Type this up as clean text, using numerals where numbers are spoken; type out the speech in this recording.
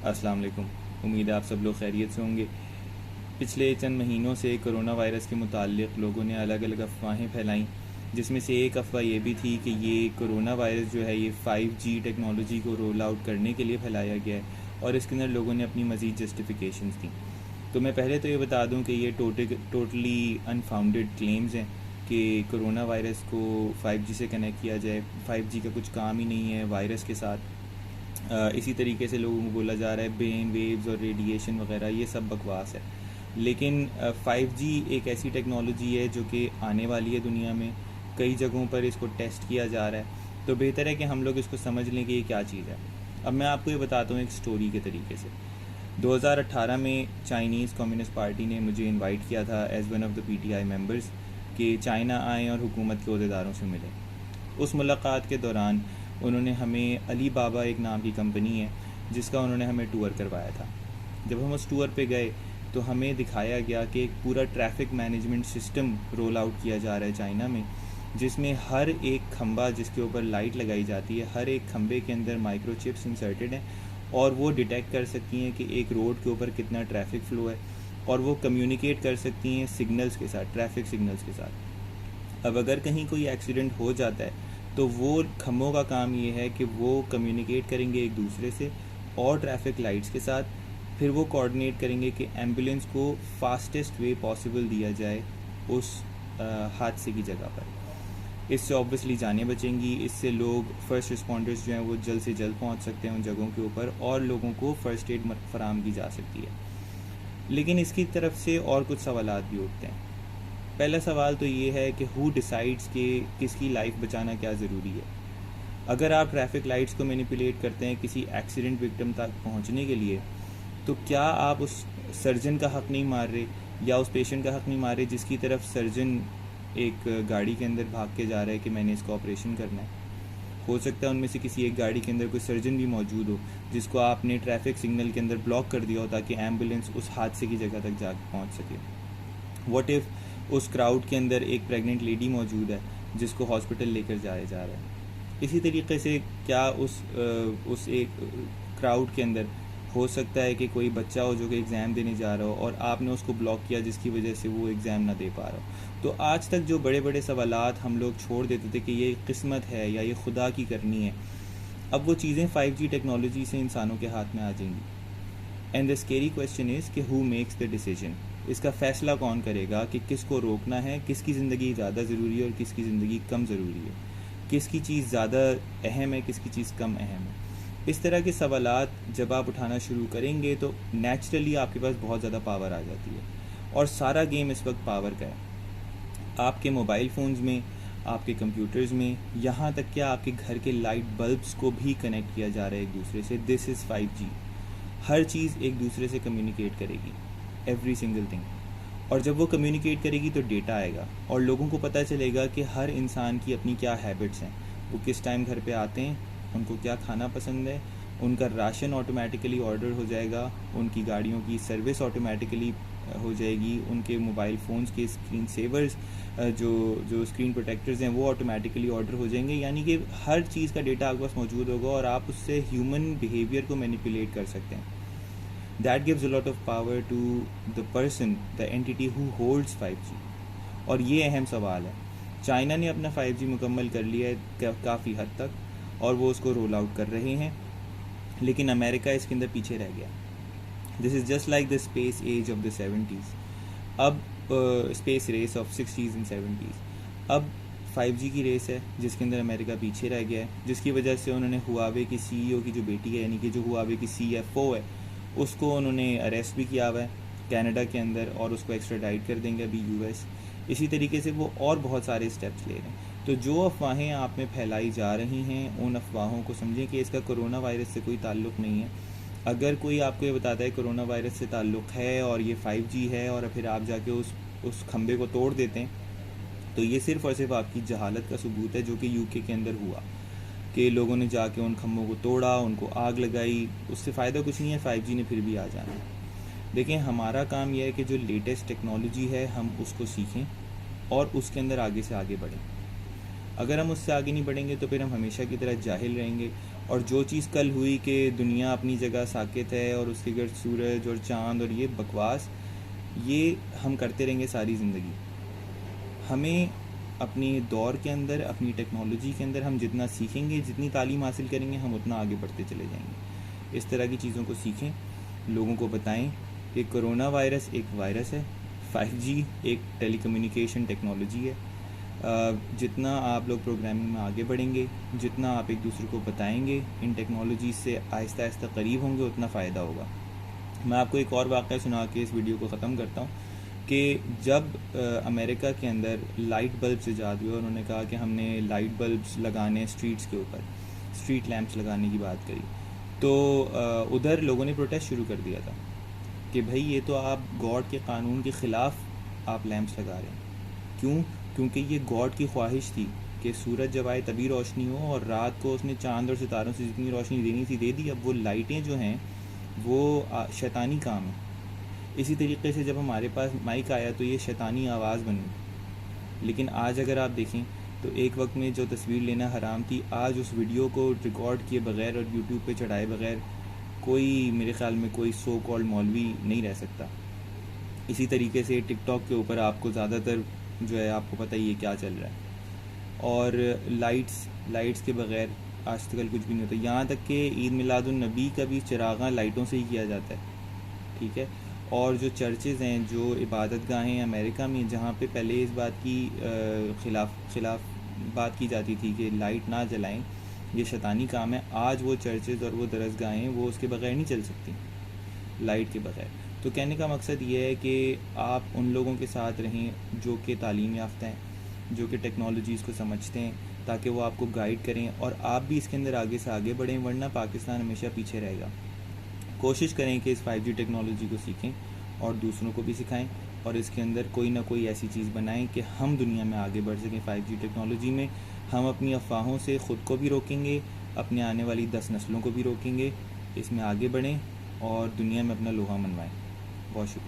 अस्सलाम वालेकुम। उम्मीद है आप सब लोग खैरियत से होंगे। पिछले चंद महीनों से कोरोना वायरस के मुताल्लिक़ लोगों ने अलग अलग अफवाहें फैलाईं, जिसमें से एक अफवाह ये भी थी कि ये कोरोना वायरस जो है ये 5G टेक्नोलॉजी को रोल आउट करने के लिए फैलाया गया है और इसके अंदर लोगों ने अपनी मज़ीद जस्टिफिकेशंस दी। तो मैं पहले तो ये बता दूं कि ये टोटली अनफाउंडेड क्लेम्स हैं कि कोरोना वायरस को 5G से कनेक्ट किया जाए। 5G का कुछ काम ही नहीं है वायरस के साथ। इसी तरीके से लोगों को बोला जा रहा है ब्रेन वेव्स और रेडिएशन वगैरह ये सब बकवास है। लेकिन 5G एक ऐसी टेक्नोलॉजी है जो कि आने वाली है दुनिया में, कई जगहों पर इसको टेस्ट किया जा रहा है, तो बेहतर है कि हम लोग इसको समझ लें कि ये क्या चीज़ है। अब मैं आपको ये बताता हूँ एक स्टोरी के तरीके से। 2018 में चाइनीज़ कम्युनिस्ट पार्टी ने मुझे इनवाइट किया था as one of the PTI members कि चाइना आएँ और हुकूमत के अहदेदारों से मिलें। उस मुलाकात के दौरान उन्होंने हमें अली बाबा एक नाम की कंपनी है जिसका उन्होंने हमें टूर करवाया था। जब हम उस टूर पे गए तो हमें दिखाया गया कि एक पूरा traffic management system roll out किया जा रहा है चाइना में, जिसमें हर एक खंबा जिसके ऊपर लाइट लगाई जाती है, हर एक खंबे के अंदर माइक्रोचिप्स इंसर्टेड हैं और वो डिटेक्ट कर सकती हैं कि एक रोड के ऊपर कितना ट्रैफिक फ़्लो है और वो कम्युनिकेट कर सकती हैं सिग्नल्स के साथ, ट्रैफिक सिग्नल्स के साथ। अब अगर कहीं कोई एक्सीडेंट हो जाता है तो वो खंभों का काम ये है कि वो कम्युनिकेट करेंगे एक दूसरे से और ट्रैफिक लाइट्स के साथ, फिर वो कोऑर्डिनेट करेंगे कि एम्बुलेंस को फास्टेस्ट वे पॉसिबल दिया जाए उस हादसे की जगह पर। इससे ऑब्वियसली जानें बचेंगी, इससे लोग फर्स्ट रिस्पॉन्डर्स जो हैं वो जल्द से जल्द पहुंच सकते हैं उन जगहों के ऊपर और लोगों को फ़र्स्ट एड फराहम की जा सकती है। लेकिन इसकी तरफ से और कुछ सवालात भी उठते हैं। पहला सवाल तो ये है कि हु डिसाइड्स कि किसकी लाइफ बचाना क्या ज़रूरी है। अगर आप ट्रैफिक लाइट्स को मैनिपुलेट करते हैं किसी एक्सीडेंट विक्टिम तक पहुंचने के लिए, तो क्या आप उस सर्जन का हक़ नहीं मार रहे या उस पेशेंट का हक़ नहीं मार रहे जिसकी तरफ सर्जन एक गाड़ी के अंदर भाग के जा रहा है कि मैंने इसको ऑपरेशन करना है। हो सकता है उनमें से किसी एक गाड़ी के अंदर कोई सर्जन भी मौजूद हो जिसको आपने ट्रैफिक सिग्नल के अंदर ब्लॉक कर दिया हो ताकि एम्बुलेंस उस हादसे की जगह तक जा पहुँच सके। व्हाट इफ़ उस क्राउड के अंदर एक प्रेग्नेंट लेडी मौजूद है जिसको हॉस्पिटल लेकर जाया जा रहा है। इसी तरीके से क्या उस एक क्राउड के अंदर हो सकता है कि कोई बच्चा हो जो कि एग्ज़ाम देने जा रहा हो और आपने उसको ब्लॉक किया जिसकी वजह से वो एग्ज़ाम ना दे पा रहा हो। तो आज तक जो बड़े बड़े सवालात हम लोग छोड़ देते थे कि ये किस्मत है या ये खुदा की करनी है, अब वो चीज़ें 5G टेक्नोलॉजी से इंसानों के हाथ में आ जाएंगी। And the scary question is कि हु मेक्स द डिसीजन। इसका फ़ैसला कौन करेगा कि किसको रोकना है, किसकी ज़िंदगी ज़्यादा ज़रूरी है और किसकी ज़िंदगी कम ज़रूरी है, किसकी चीज़ ज़्यादा अहम है, किसकी चीज़ कम अहम है। इस तरह के सवालात जब आप उठाना शुरू करेंगे तो नेचुरली आपके पास बहुत ज़्यादा पावर आ जाती है और सारा गेम इस वक्त पावर का है। आपके मोबाइल फ़ोन्स में, आपके कंप्यूटर्स में, यहाँ तक कि आपके घर के लाइट बल्ब्स को भी कनेक्ट किया जा रहा है एक दूसरे से। This is 5G। हर चीज़ एक दूसरे से कम्युनिकेट करेगी, एवरी सिंगल थिंग। और जब वो कम्युनिकेट करेगी तो डेटा आएगा और लोगों को पता चलेगा कि हर इंसान की अपनी क्या हैबिट्स हैं, वो किस टाइम घर पे आते हैं, उनको क्या खाना पसंद है, उनका राशन ऑटोमेटिकली ऑर्डर हो जाएगा, उनकी गाड़ियों की सर्विस ऑटोमेटिकली हो जाएगी, उनके मोबाइल फ़ोन्स के स्क्रीन सेवर्स जो स्क्रीन प्रोटेक्टर्स हैं वो ऑटोमेटिकली ऑर्डर हो जाएंगे। यानी कि हर चीज़ का डेटा आपके पास मौजूद होगा और आप उससे ह्यूमन बिहेवियर को मैनिपुलेट कर सकते हैं। That gives a lot of power to the person, the entity who holds 5G। और ये अहम सवाल है। चाइना ने अपना 5G मुकम्मल कर लिया है काफ़ी हद तक और वो उसको रोल आउट कर रहे हैं, लेकिन अमेरिका इसके अंदर पीछे रह गया। This is just like the space age of the 70s। अब space race of 60s and 70s। अब 5G की रेस है जिसके अंदर अमेरिका पीछे रह गया है, जिसकी वजह से उन्होंने हुआवे की CEO की जो बेटी है, यानी कि जो हुआवे की CFO है, उसको उन्होंने अरेस्ट भी किया हुआ है कनाडा के अंदर और उसको एक्स्ट्राडाइट कर देंगे अभी US। इसी तरीके से वो और बहुत सारे स्टेप्स ले रहे हैं। तो जो अफवाहें आप में फैलाई जा रही हैं उन अफवाहों को समझें कि इसका कोरोना वायरस से कोई ताल्लुक़ नहीं है। अगर कोई आपको ये बताता है कोरोना वायरस से ताल्लुक़ है और ये 5G है और फिर आप जाके उस खंबे को तोड़ देते हैं, तो ये सिर्फ़ और सिर्फ आपकी जहालत का सबूत है, जो कि UK के अंदर हुआ कि लोगों ने जाके उन खम्भों को तोड़ा, उनको आग लगाई। उससे फ़ायदा कुछ नहीं है, 5G ने फिर भी आ जाना है। देखें, हमारा काम यह है कि जो लेटेस्ट टेक्नोलॉजी है हम उसको सीखें और उसके अंदर आगे से आगे बढ़ें। अगर हम उससे आगे नहीं बढ़ेंगे तो फिर हम हमेशा की तरह जाहिल रहेंगे और जो चीज़ कल हुई कि दुनिया अपनी जगह साकित है और उसके गर्द सूरज और चाँद और ये बकवास, ये हम करते रहेंगे सारी ज़िंदगी। हमें अपने दौर के अंदर, अपनी टेक्नोलॉजी के अंदर हम जितना सीखेंगे, जितनी तालीम हासिल करेंगे, हम उतना आगे बढ़ते चले जाएंगे। इस तरह की चीज़ों को सीखें, लोगों को बताएं कि कोरोना वायरस एक वायरस है, 5G एक टेलीकम्युनिकेशन टेक्नोलॉजी है। जितना आप लोग प्रोग्रामिंग में आगे बढ़ेंगे, जितना आप एक दूसरे को बताएंगे, इन टेक्नोलॉजी से आहिस्ता आहिस्ता करीब होंगे, उतना फ़ायदा होगा। मैं आपको एक और वाक़या सुना के इस वीडियो को ख़त्म करता हूँ कि जब अमेरिका के अंदर लाइट बल्ब्स ईजाद हुए, उन्होंने कहा कि हमने लाइट बल्ब्स लगाने स्ट्रीट्स के ऊपर, स्ट्रीट लैंप्स लगाने की बात करी, तो उधर लोगों ने प्रोटेस्ट शुरू कर दिया था कि भाई ये तो आप गॉड के कानून के ख़िलाफ़ आप लैंप्स लगा रहे हैं। क्यों? क्योंकि ये गॉड की ख्वाहिश थी कि सूरज जब आए तभी रोशनी हो, और रात को उसने चांद और सितारों से जितनी रोशनी देनी थी दे दी। अब वो लाइटें जो हैं वो शैतानी काम है। इसी तरीके से जब हमारे पास माइक आया तो ये शैतानी आवाज़ बनी। लेकिन आज अगर आप देखें तो एक वक्त में जो तस्वीर लेना हराम थी, आज उस वीडियो को रिकॉर्ड किए बगैर और यूट्यूब पे चढ़ाए बगैर कोई, मेरे ख्याल में कोई सो कॉल्ड मौलवी नहीं रह सकता। इसी तरीके से टिकटॉक के ऊपर आपको ज़्यादातर जो है, आपको पता ही है क्या चल रहा है। और लाइट्स के बगैर आजकल कुछ भी नहीं होता। यहाँ तक कि ईद मिलादुन्नबी का भी चिरागा लाइटों से ही किया जाता है, ठीक है। और जो चर्चेज़ हैं, जो इबादत गाहें अमेरिका में, जहाँ पे पहले इस बात की खिलाफ बात की जाती थी कि लाइट ना जलाएं, ये शैतानी काम है, आज वो चर्चेज़ और वो दरसगाहें वो उसके बगैर नहीं चल सकती, लाइट के बगैर। तो कहने का मकसद ये है कि आप उन लोगों के साथ रहें जो कि तालीम याफ्ता हैं, जो कि टेक्नोलॉजीज़ को समझते हैं, ताकि वो आपको गाइड करें और आप भी इसके अंदर आगे से आगे बढ़ें, वरना पाकिस्तान हमेशा पीछे रहेगा। कोशिश करें कि इस 5G टेक्नोलॉजी को सीखें और दूसरों को भी सिखाएं, और इसके अंदर कोई ना कोई ऐसी चीज़ बनाएं कि हम दुनिया में आगे बढ़ सकें। 5G टेक्नोलॉजी में हम अपनी अफवाहों से ख़ुद को भी रोकेंगे, अपने आने वाली 10 नस्लों को भी रोकेंगे। इसमें आगे बढ़ें और दुनिया में अपना लोहा मनवाएं। बहुत शुक्रिया।